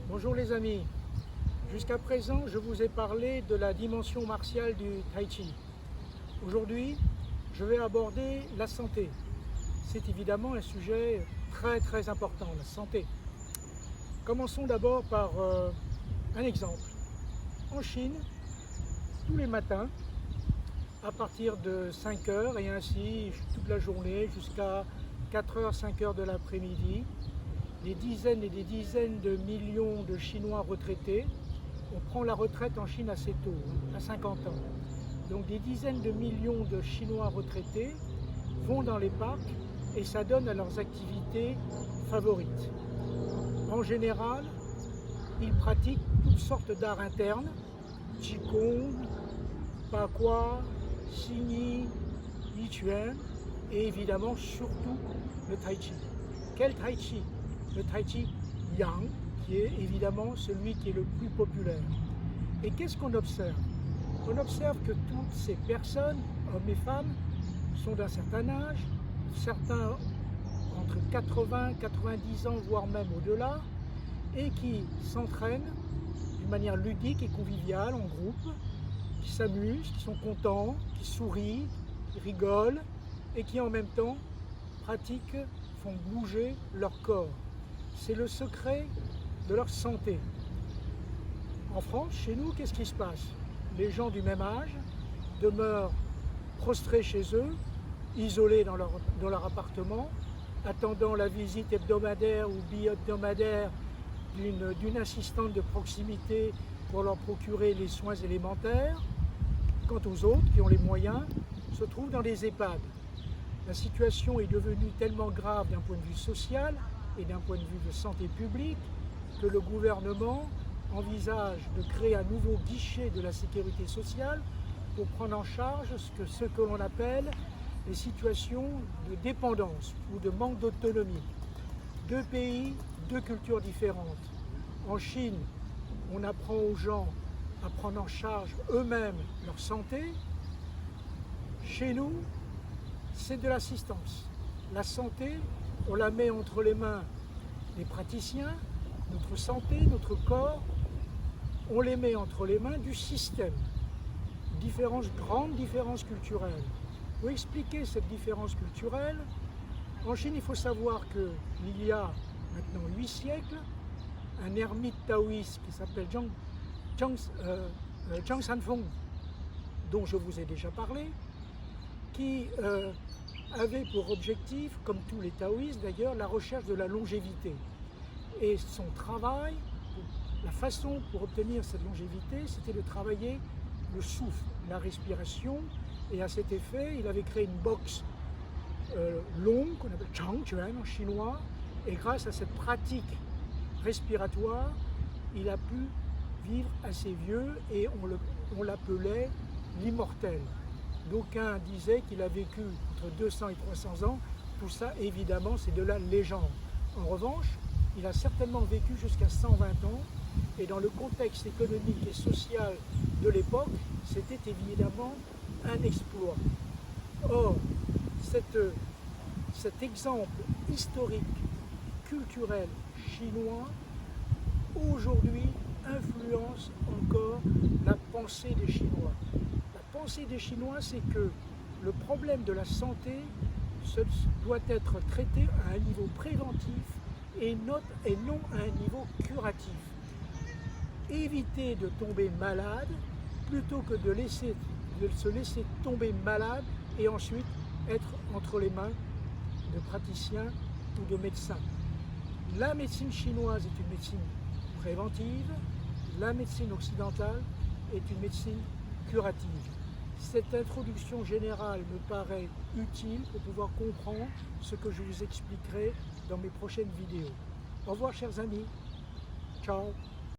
Bonjour les amis, jusqu'à présent je vous ai parlé de la dimension martiale du Tai Chi. Aujourd'hui je vais aborder la santé. C'est évidemment un sujet très important, la santé. Commençons d'abord par un exemple. En Chine, tous les matins, à partir de 5 heures et ainsi toute la journée jusqu'à 4 heures, 5 heures de l'après-midi, des dizaines et des dizaines de millions de Chinois retraités. On prend la retraite en Chine assez tôt, à 50 ans. Donc des dizaines de millions de Chinois retraités vont dans les parcs et s'adonnent à leurs activités favorites. En général, ils pratiquent toutes sortes d'arts internes, Qigong, Bagua, Xingyi, Yiquan et évidemment surtout le Tai Chi. Quel Tai Chi? Le Tai Chi Yang, qui est évidemment celui qui est le plus populaire. Et qu'est-ce qu'on observe? On observe que toutes ces personnes, hommes et femmes, sont d'un certain âge, certains entre 80, 90 ans, voire même au-delà, et qui s'entraînent d'une manière ludique et conviviale, en groupe, qui s'amusent, qui sont contents, qui sourient, qui rigolent, et qui en même temps pratiquent, font bouger leur corps. C'est le secret de leur santé. En France, chez nous, qu'est-ce qui se passe? Les gens du même âge demeurent prostrés chez eux, isolés dans leur appartement, attendant la visite hebdomadaire ou bi-hebdomadaire d'une assistante de proximité pour leur procurer les soins élémentaires. Quant aux autres qui ont les moyens, se trouvent dans les EHPAD. La situation est devenue tellement grave d'un point de vue social et d'un point de vue de santé publique que le gouvernement envisage de créer un nouveau guichet de la sécurité sociale pour prendre en charge ce que l'on appelle les situations de dépendance ou de manque d'autonomie. Deux pays, deux cultures différentes. En Chine, on apprend aux gens à prendre en charge eux-mêmes leur santé. Chez nous, c'est de l'assistance. La santé, on la met entre les mains des praticiens, notre santé, notre corps, on les met entre les mains du système. Grande différence culturelle. Pour expliquer cette différence culturelle, en Chine, il faut savoir qu'il y a maintenant 8 siècles, un ermite taoïste qui s'appelle Zhang Sanfeng, dont je vous ai déjà parlé, qui avait pour objectif, comme tous les taoïstes d'ailleurs, la recherche de la longévité. Et son travail, la façon pour obtenir cette longévité, c'était de travailler le souffle, la respiration. Et à cet effet, il avait créé une boxe longue, qu'on appelle Changquan en chinois. Et grâce à cette pratique respiratoire, il a pu vivre assez vieux et on l'appelait l'immortel. D'aucuns disaient qu'il a vécu entre 200 et 300 ans. Tout ça, évidemment, c'est de la légende. En revanche, il a certainement vécu jusqu'à 120 ans. Et dans le contexte économique et social de l'époque, c'était évidemment un exploit. Or, cet exemple historique, culturel chinois, aujourd'hui influence encore la pensée des Chinois. La pensée des Chinois, c'est que le problème de la santé doit être traité à un niveau préventif et non à un niveau curatif. Éviter de tomber malade plutôt que de se laisser tomber malade et ensuite être entre les mains de praticiens ou de médecins. La médecine chinoise est une médecine préventive, la médecine occidentale est une médecine curative. Cette introduction générale me paraît utile pour pouvoir comprendre ce que je vous expliquerai dans mes prochaines vidéos. Au revoir chers amis, ciao.